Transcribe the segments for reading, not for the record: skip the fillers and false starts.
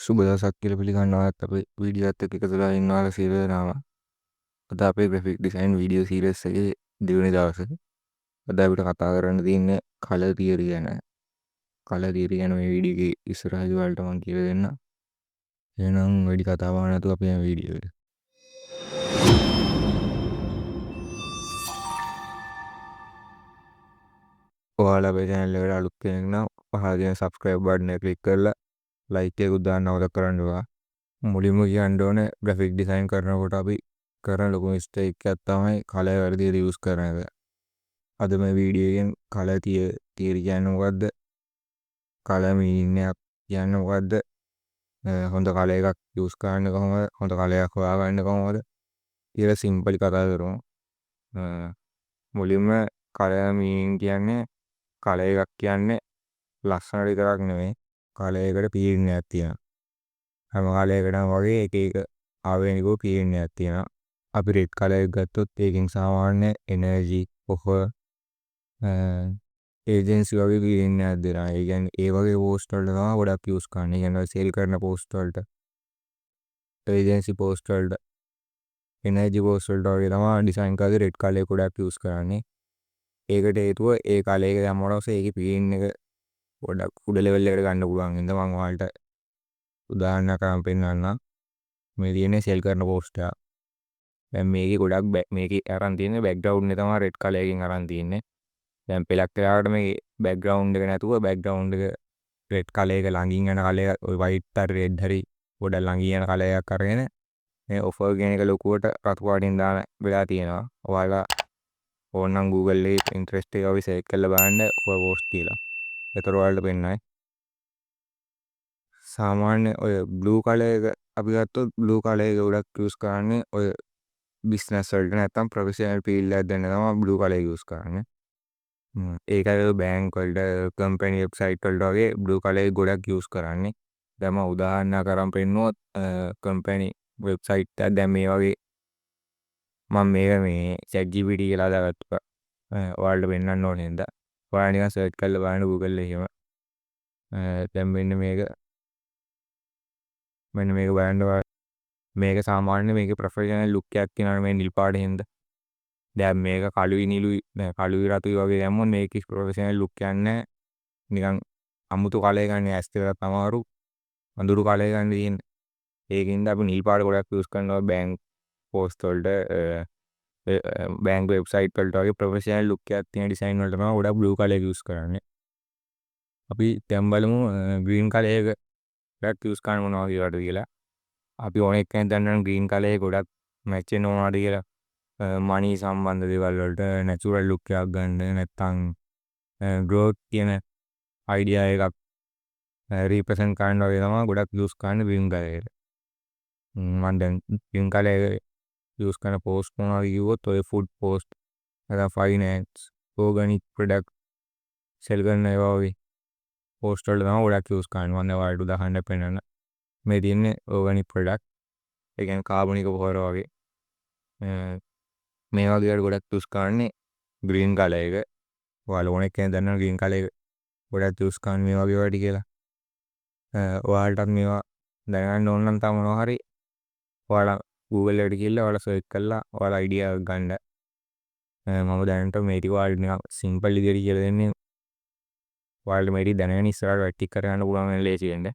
සුබ දවසක් කියලා පිළිගන්නවත් අපේ වීඩියෝ එකත් එක්ක එකතු වෙලා ඉන්නවා සීරේනාම. අද අපේ ග්‍රැෆික් ඩිසයින් වීඩියෝ සීරීස් එකේ දෙවෙනි දවසේ. අද අපිට කතා කරන්න තියෙන්නේ කලර් තියරි ගැන. කලර් තියරි ගැන මේ වීඩියෝ එකේ ඉස්සරහදී වලට මම කියලා දෙන්න. එහෙනම් වැඩි කතාවක් නැතුව අපි යමු වීඩියෝ එකට. ඔයාලා අපේ channel එකට අලුත් කෙනෙක් නම් පහළ තියෙන subscribe button එක click කරලා like එකකුත් දාන්න අවශ්‍ය කරන්න ඕවා. මුලින්ම කියන්න ඕනේ ග්‍රැෆික් ඩිසයින් කරනකොට අපි කරන ලොකු මිස්ටේක් එකක් තමයි කලර් වැඩි යූස් කරන එක. අද මේ වීඩියෝ එකෙන් කලර් තියරි කියන්නේ මොකද්ද? කලර් මීනින් එකක් කියන්නේ මොකද්ද? හොඳ කලර් එකක් යූස් කරන්න කොහොමද? හොඳ කලර් එකක් හොයාගන්න කොහොමද? කියලා සිම්පලි කතා කරමු. මුලින්ම කලර් මීනින් කියන්නේ කලර් එකක් කියන්නේ ලස්සනට විතරක් නෙමෙයි. කලර් එකට පීඩනයක් තියෙනවා. හැම කලර් එකටම වගේ එක එක ආවේනිකව පීඩනයක් තියෙනවා. අපි රෙඩ් කලර් එක ගත්තොත් ඒකෙන් සාමාන්‍ය එනර්ජි කොහොම ඒජන්සි වගේ පීඩනයක් දෙනවා. ඒ කියන්නේ ඒ වගේ පෝස්ට් වලට තමයි ගොඩක් යූස් කරන්නේ. ඒ කියන්නේ සේල් කරන පෝස්ට් වලට, ඒජන්සි පෝස්ට් වලට, එනර්ජි පෝස්ට් වලට වගේ තමයි ඩිසයින් කරද්දී රෙඩ් කලර් එක ගොඩක් යූස් කරන්නේ. ඒකට හේතුව ඒ කලර් එක දැම්මම පස්සේ ඒකේ පීඩන එක ගොඩක් උඩ ලෙවල් එකට ගන්න පුළුවන්. ඉතින් මම ඔයාලට උදාහරණයක් අරන් පෙන්නන්නම්. මේ තියෙන්නේ සෙල් කරන පෝස්ට් එක. දැන් මේකේ ගොඩක් මේකේ අරන් තියෙන්නේ බෑග්ග්‍රවුන්ඩ් එක තමයි රෙඩ් කලර් එකකින් අරන් තියෙන්නේ. දැන් පෙලක් වෙලාවට මේ බෑග්ග්‍රවුන්ඩ් එක නැතුව බෑග්ග්‍රවුන්ඩ් එක රෙඩ් කලර් එක ළඟින් යන කලර් එක ඔය වයිට් හරි රෙඩ් හරි ගොඩක් ළඟින් යන කලර් එකක් අරගෙන මේ ඔෆර් කියන එක ලොකුවට රතු පාටින් දාන වෙලා තියෙනවා. ඔයාලා ඕනනම් Google එකේ Pinterest එක වගේ සර්ච් කරලා බලන්න ඔෆර් පෝස්ට් කියලා. ඒතර ඔයාලට පෙන්නයි. සාමාන්‍ය ඔය බ්ලූ කලර් එක අපි ගත්තොත් බ්ලූ කලර් එක ගොඩක් යූස් කරන්නේ ඔය බිස්නස් වලට නැත්නම් ප්‍රොෆෙෂනල් ෆීල්ඩ් එකක් දෙන්න තමයි බ්ලූ කලර් යූස් කරන්නේ. ඒකයි බෑන්ක් වලට කම්පැනි වෙබ්සයිට් වලට වගේ බ්ලූ කලර් එක ගොඩක් යූස් කරන්නේ. දැන් මම උදාහරණයක් අරන් පෙන්නුවොත් කම්පැනි වෙබ්සයිට් එකක් දැන් මේ වගේ මම මේක මේ ChatGPT කියලා දාගත්තා. ඔයාලට පෙන්නන්න ඕනේ නේද? ඔයාලා නිකන් සර්ච් කරලා බලන්න Google එකේම. දැන් මෙන්න මේක බලන්න. මේක සාමාන්‍ය මේකේ ප්‍රොෆෙෂනල් ලුක් එකක් තියෙනවා මේ නිල් පාටේ හින්ද. දැන් මේක කළුයි නිලුයි කළුයි රතුයි වගේ දැම්මොත් මේකේ ප්‍රොෆෙෂනල් ලුක් එකක් නැහැ. නිකන් අමුතු කලර් එකක් නේ ඇස් දෙකක් අමාරු අඳුරු කලර් එකක් තියෙන්නේ. ඒකින්ද අපි නිල් පාට ගොඩක් යූස් කරනවා බැංක් පෝස්ට් වලට බැංක් වෙබ්සයිට් වලට වගේ ප්‍රොෆෙෂනල් ලුක් එකක් තියෙන ඩිසයින් වලට තමයි ගොඩක් බ්ලූ කලර් යූස් කරන්නේ. අපි දැන් බලමු ග්‍රීන් කලර් එක ගොඩක් යූස් කරන මොනවා කියලා. අපි ඕන එක්කෙනෙක් දන්නවා ග්‍රීන් කලර් එක ගොඩක් මැච් වෙන මොනවද කියලා. මනි සම්බන්ධ දේවල් වලට නැචරල් ලුක් එකක් ගන්න නැත්නම් ග්‍රෝත් කියන අයිඩියා එකක් රීප්‍රසන්ට් කරන්න වගේ තමයි ගොඩක් යූස් කරන්නේ ග්‍රීන් කලර් එක. මම දැන් ග්‍රීන් කලර් එක යූස් කරන පෝස්ට් මොනවද කිව්වොත් ඔය ෆුඩ් පෝස්ට් නැත්නම් ෆයිනෑන්ස් ඕගනික් ප්‍රොඩක්ට් සෙල් කරන ඒවා වගේ පෝස්ට් වලට තමයි ගොඩක් යූස් කරන්නේ. මම ඔයාලට උදාහරණයක් පෙන්නන්න. මේ තියෙන්නේ ඕගනික් ප්‍රොඩක්ට්. ඒ කියන්නේ කාබනික පොහොර වගේ. මේ වගේ ගොඩක් යූස් කරන්නේ ග්‍රීන් කලර් එක. ඔයාලා ඕන එක්කෙනෙක් දන්නවා ග්‍රීන් කලර් එක ගොඩක් යූස් කරන්නේ මේ වගේ වැඩි කියලා. ඔයාලටත් මේවා දැනගන්න ඕන නම් තව මොනවා හරි ඔයාලා Google එකට ගිහලා ඔයාලා සර්ච් කරලා ඔයාලා අයිඩියා එකක් ගන්න. මම දැනට මේ ටික ඔයාලට නිකන් සිම්පල් විදියට කියලා දෙන්නේ. ඔයාලට මේ ටික දැනගෙන ඉස්සරහට වැටික් කරගන්න පුළුවන් වෙන ලේසි වෙන්න.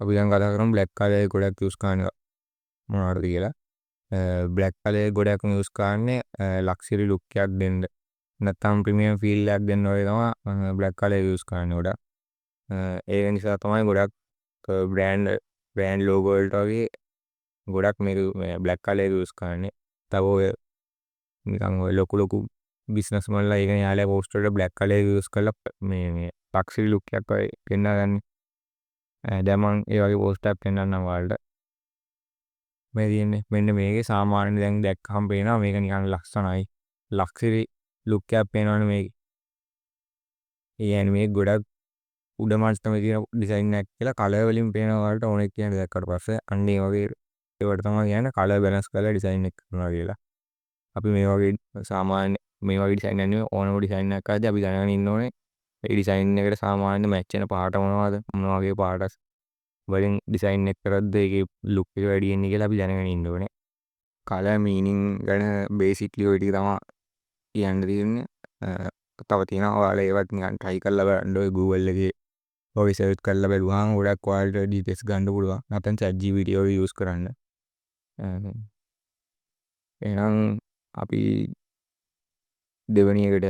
අපි දැන් කතා කරමු බ්ලැක් කලර් එක ගොඩක් යූස් කරන මොනවද කියලා. බ්ලැක් කලර් එක ගොඩක් යූස් කරන්නේ ලක්ෂරි ලුක් එකක් දෙන්න. නැත්නම් ප්‍රීමියම් ෆීල් එකක් දෙන්න වගේ තමයි බ්ලැක් කලර් යූස් කරන්නේ ගොඩක්. ඒක නිසා තමයි ගොඩක් බ්‍රෑන්ඩ් ලෝගෝ වලට වගේ ගොඩක් මේක බ්ලැක් කලර් යූස් කරන්නේ. තව ඔය නිකන් ඔය ලොකු බිස්නස් වල ඒක යාළුවා පෝස්ට් වලට බ්ලැක් කලර් යූස් කරලා මේ ලක්ෂරි ලුක් එකක් වගේ පෙන්නගන්නේ. දැන් මම ඒ වගේ පෝස්ට් එකක් පෙන්නන්නම් ඔයාලට. මේ තියෙන්නේ මෙන්න මේකේ සාමාන්‍ය දැන් දැක්කම පේනවා මේක නිකන් ලස්සනයි. ලක්ෂරි ලුක් එකක් පේනවනේ මේකේ. ඒ කියන්නේ මේක ගොඩක් උඩ මට්ටමේ තියෙන ඩිසයින් එකක් කියලා කලර් වලින් පේනවා ඔයාලට ඕන එක කියන්නේ දැක්කට පස්සේ අන්න ඒ වගේ ඒවට තමයි කියන්නේ කලර් බැලන්ස් කරලා ඩිසයින් එක කරනවා කියලා. අපි මේ වගේ සාමාන්‍ය මේ වගේ ඩිසයින් එකක් නෙවෙයි ඕනම ඩිසයින් එකක් ආදී අපි දැනගෙන ඉන්න ඕනේ. ඒ ඩිසයින් එකට සාමාන්‍ය මැච් වෙන පාට මොනවද? මොන වගේ පාටද? වලින් ඩිසයින් එක කරද්ද ඒකේ ලුක් එක වැඩි එන්නේ කියලා අපි දැනගෙන ඉන්න ඕනේ. කලර් මීනින් ගැන බේසික්ලි ඔය ටික තමයි කියන්න තියෙන්නේ. තව තියෙනවා ඔයාලා ඒවත් නිකන් try කරලා බලන්න ඔය Google එකේ ඔය සර්ච් කරලා බලුවාම ගොඩක් ඔයාලට ඩීටේල්ස් ගන්න පුළුවන්. නැත්නම් ChatGPT ඔය යූස් කරන්න. එහෙනම් අපි දෙවෙනියට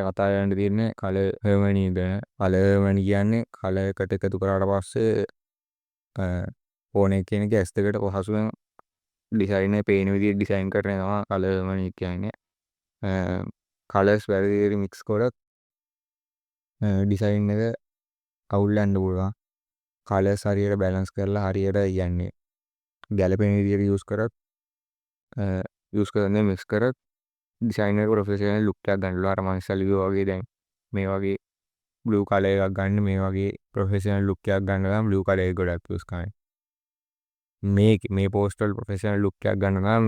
කතා කරන්න තියෙන්නේ කලර් හර්මනි ගැන. කලර් හර්මනි කියන්නේ කලර් එකට එකතු කරාට පස්සේ ෆෝන් එක කියන එක ඇස් දෙකට පහසුවෙන් ඩිසයින් එක පේන විදිහට ඩිසයින් කරන එක තමයි කලර් හර්මනි කියන්නේ. කලර්ස් වැරදි විදිහට මික්ස් කරොත් ඩිසයින් එක අවුල් යන්න පුළුවන්. කලර්ස් හරියට බැලන්ස් කරලා හරියට යන්නේ ගැලපෙන විදිහට යූස් කරන්නේ මික්ස් කරොත් ඩිසයින් එක ප්‍රොෆෙෂනල් ලුක් එකක් ගන්න පුළුවන්. අර මංසල්වි වගේ දැන් මේ වගේ බ්ලූ කලර් එකක් ගන්න මේ වගේ ප්‍රොෆෙෂනල් ලුක් එකක් ගන්න නම් බ්ලූ කලර් එක ගොඩක් යූස් කරන්න. මේ පෝස්ට් වල ප්‍රොෆෙෂනල් ලුක් එකක් ගන්න නම්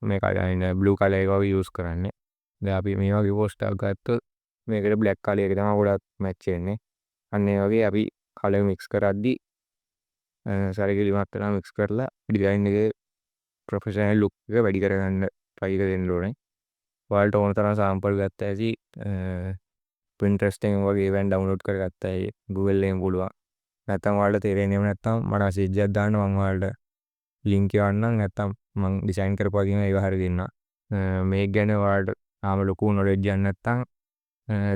මේ කලර් බ්ලූ කලර් එක වගේ යූස් කරන්නේ. දැන් අපි මේ වගේ පෝස්ට් එකක් ගත්තොත් මේකට බ්ලැක් කලර් එක තමයි ගොඩක් මැච් වෙන්නේ. අන්න ඒ වගේ අපි කලර් මික්ස් කරද්දී සරිගිලිමත් වෙලා මික්ස් කරලා ඩිසයින් එකේ ප්‍රොෆෙෂනල් ලුක් එක වැඩි කරගන්න try කරන්න ඕනේ. ඔයාලට ඕන තරම් සාම්පල් ගත්ත ඇති Pinterest එකෙන් වගේ ඒවෙන් ඩවුන්ලෝඩ් කරගත්තා ඇති Google එකෙන් පුළුවන්. නැත්නම් ඔයාලට තේරෙන්නේ නැත්නම් මට මැසේජ් එකක් දාන්න මම ඔයාලට ලින්ක් යවන්නම්. නැත්නම් මම ඩිසයින් කරපුවා කියන ඒව හරි දෙන්නම්. මේක ගැන ඔයාලට තාම ලොකු නොලෙජ් එකක් නැත්නම්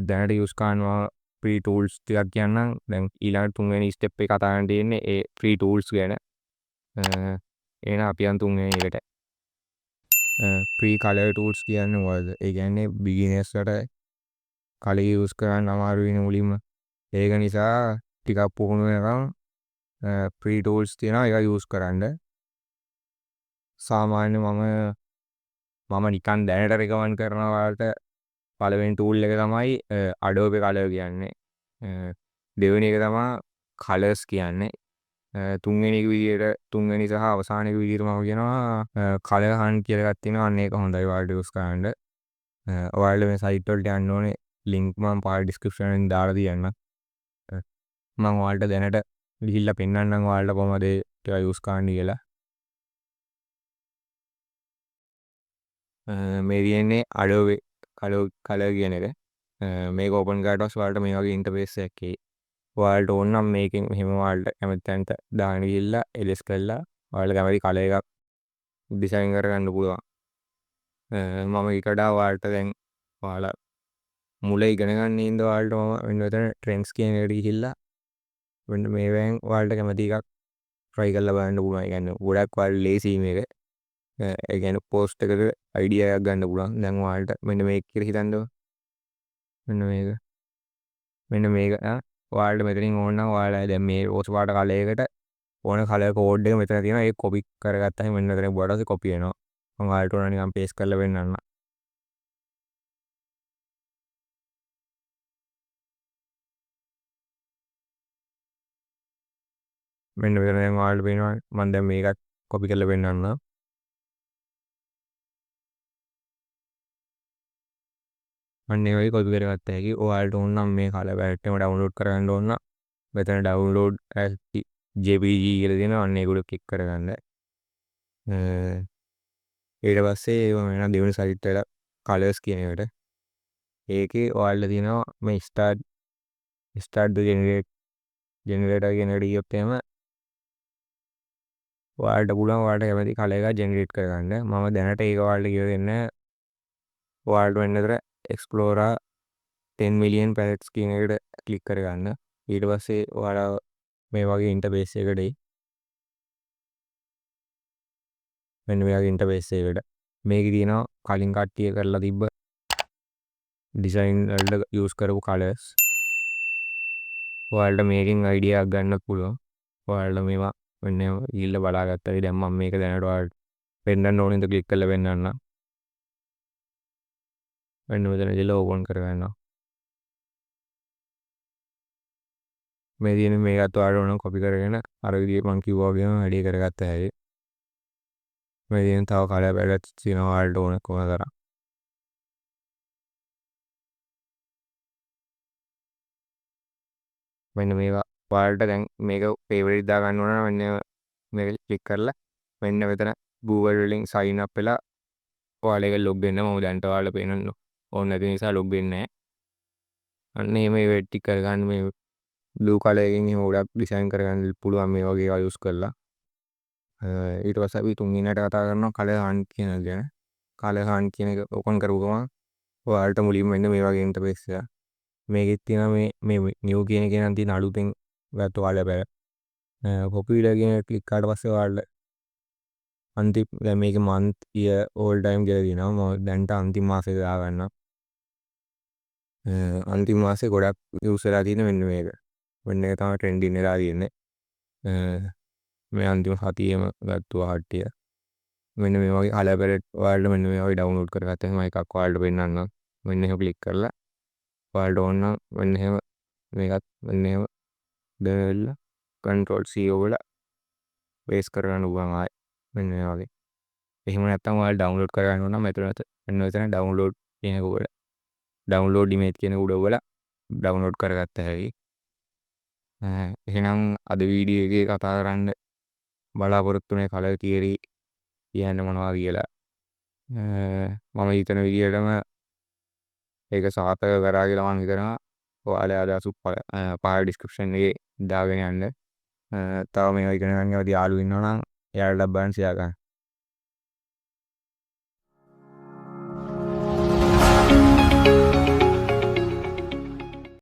දැනට යූස් කරනවා ෆ්‍රී ටූල්ස් ටිකක් කියන්නම්. දැන් ඊළඟ තුන්වෙනි ස්ටෙප් එක කතා කරන්න තියෙන්නේ ඒ ෆ්‍රී ටූල්ස් ගැන. එහෙනම් අපි යන් තුන්වෙනි එකට. ෆ්‍රී කලර් ටූල්ස් කියන්නේ මොකද්ද? ඒ කියන්නේ බිගිනර්ස්ලට කලර් යූස් කරන්න අමාරු වෙන මුලින්ම. ඒක නිසා ටිකක් පුහුණු වෙනකම් ෆ්‍රී ටූල්ස් තියෙනවා ඒක යූස් කරන්න. සාමාන්‍ය මම නිකන් දැනට රෙකමන්ඩ් කරනවා ඔයාලට පළවෙනි ටූල් එක තමයි Adobe Color කියන්නේ. දෙවෙනි එක තමයි Colors කියන්නේ. තුන්වෙනි සහ අවසාන එක විදිහට මම කියනවා Color Hunt කියලා එකක් තියෙනවා. අන්න ඒක හොඳයි ඔයාලට යූස් කරන්න. ඔයාලට මේ සයිට් වලට යන්න ඕනේ. ලින්ක් මම පාඩ ඩිස්ක්‍රිප්ෂන් එකෙන් දාලා තියන්නම්. මම ඔයාලට දැනට ගිහිල්ලා පෙන්නන්නම් ඔයාලට කොහමද ඒක යූස් කරන්න කියලා. මේ තියෙන්නේ Adobe Color කියන එක. මේක ඕපන් කරාට පස්සේ ඔයාලට මේ වගේ ඉන්ටර්ෆේස් එකක් එයි. ඔයාලට ඕන නම් මේකෙන් එහෙම ඔයාලට කැමති තැනට දාගෙන ගිහිල්ලා එලස් කරලා ඔයාලට කැමති කලර් එකක් ඩිසයින් කරගන්න පුළුවන්. මම ඊකට ඔයාලට දැන් ඔයාලා මුල ඉගෙන ගන්න ඉඳ ඔයාලට මම මෙන්න මෙතන ට්‍රෙන්ඩ්ස් කියන එකට ගිහිල්ලා මෙන්න මේවෙන් ඔයාලට කැමති එකක් try කරලා බලන්න පුළුවන්. ඒ කියන්නේ ගොඩක් ඔයාලට ලේසි මේක. ඒ කියන්නේ පෝස්ට් එකකට අයිඩියා එකක් ගන්න පුළුවන්. දැන් ඔයාලට මෙන්න මේක කියලා හිතන්නකෝ. මෙන්න මේක ඔයාලට මෙතනින් ඕන නම් ඔයාලා දැන් මේ රෝස් පාට කලර් එකට ඕන කලර් කෝඩ් එක මෙතන තියෙනවා. ඒක කොපි කරගත්තාම මෙන්න මෙතන බුවට පස්සේ කොපි වෙනවා. මම ඔයාලට ඕන නිකන් පේස්ට් කරලා පෙන්නන්න. මෙන්න මෙතන දැන් ඔයාලට පේනවා මම දැන් මේකත් කොපි කරලා පෙන්නන්න. අන්න ඒ වගේ කොපි කරගත්ත හැකි. ඔයාලට ඕන නම් මේ කලර් පැලට් එකම ඩවුන්ලෝඩ් කරගන්න ඕන නම් මෙතන ඩවුන්ලෝඩ් as JPG කියලා තියෙනවා. අන්න ඒක උඩ ක්ලික් කරගන්න. ඊට පස්සේ වෙන දෙවෙනි සයිට් එකට කලර්ස් කියන එකට ඒකේ ඔයාලට තියෙනවා මේ start the generator කියන එකට ගියොත් එහෙම ඔයාලට පුළුවන් ඔයාලට කැමති කලර් එකක් ජෙනරේට් කරගන්න. මම දැනට ඒක ඔයාලට කියලා දෙන්නේ. ඔයාලට වෙන්න විතර Explorer 10 million palettes කියන එකට ක්ලික් කරගන්න. ඊට පස්සේ ඔයාලා මේ වගේ ඉන්ටර්ෆේස් එකකට එයි. මෙන්න මේ වගේ ඉන්ටර්ෆේස් එකකට මේකේ තියෙනවා කලින් කට්ටිය කරලා තිබ්බ ඩිසයින් වලට යූස් කරපු කලර්ස්. ඔයාලට මේකෙන් අයිඩියා එකක් ගන්නත් පුළුවන්. ඔයාලට මේවා මෙන්න ගිහිල්ලා බලාගත්තා. දැන් මම මේක දැනට ඔයාලට පෙන්නන්න ඕනේ ඉඳ ක්ලික් කරලා පෙන්නන්න. මෙන්න මෙතන ගිහලා ඕපන් කරගන්නවා. මේ තියෙන මේකත් ඔයාලට ඕන කොපි කරගෙන අර විදිහට මම කිව්වා වගේම වැඩි කරගත්තා හැකි. මේ තියෙන තව කලර් පැලට්ස් තියෙනවා ඔයාලට ඕන කොහොම තරම්. මෙන්න මේවා ඔයාලට දැන් මේක ෆේවරිට් දාගන්න ඕන නම් මෙන්න මේක ක්ලික් කරලා මෙන්න මෙතන Google වලින් sign up වෙලා ඔයාලා ඒක log වෙන්න. මම දැන්ට ඔයාලට පේන්න ඕන නැති නිසා log වෙන්නේ නැහැ. අන්න මේ වෙට් ටික කරගන්න මේ blue color එකකින් එහෙම ගොඩක් design කරගන්න පුළුවන් මේ වගේ ඒවා use කරලා. ඊට පස්සේ අපි තුන්වෙනියට කතා කරනවා color hunt කියන එක ගැන. color hunt කියන එක open කරපු ගමන් ඔයාලට මුලින්ම එන්න මේ වගේ interface එකක්. මේකෙත් තියෙනවා මේ new කියන එකේ නම් තියෙන අලුතෙන් ගත්ත ඔයාලා බෑ. popular කියන එක ක්ලික් කරාට පස්සේ ඔයාලට අන්තිම දැන් මේකේ month year all time කියලා තියෙනවා. මම දැන්ට අන්තිම මාසේ දාගන්නම්. අන්තිම මාසේ ගොඩක් use වෙලා තියෙන මෙන්න මේක. මෙන්න ඒක තමයි trending වෙලා තියෙන්නේ. මේ අන්තිම සතියේම ගත්තා කට්ටිය. මෙන්න මේ වගේ color palette ඔයාලට මෙන්න මේ වගේ download කරගත්තා. මම එකක් ඔයාලට පෙන්නන්නම්. මෙන්න එහෙම ක්ලික් කරලා ඔයාලට ඕන නම් මෙන්න එහෙම මේකත් මෙන්න එහෙම දාලා control C ඔබලා paste කරගන්න පුළුවන් ආයේ මෙන්න මේ වගේ. එහෙම නැත්නම් ඔයාලා download කරගන්න ඕන නම් මෙතන download කියන එක ඔබලා download image කියන උඩ ඔබලා download කරගත්ත හැකි. එහෙනම් අද වීඩියෝ එකේ කතා කරන්න බලාපොරොත්තු වෙන color theory කියන්නේ මොනවද කියලා මම හිතන විදිහටම ඒක සාර්ථක කරා කියලා මම හිතනවා. ඔයාලා අදහස් පහල description එකේ දාගෙන යන්න. තව මේවා ඉගෙන ගන්න යාළුවෝ ඉන්නවා නම් එයාලට බලන්න share කරන්න.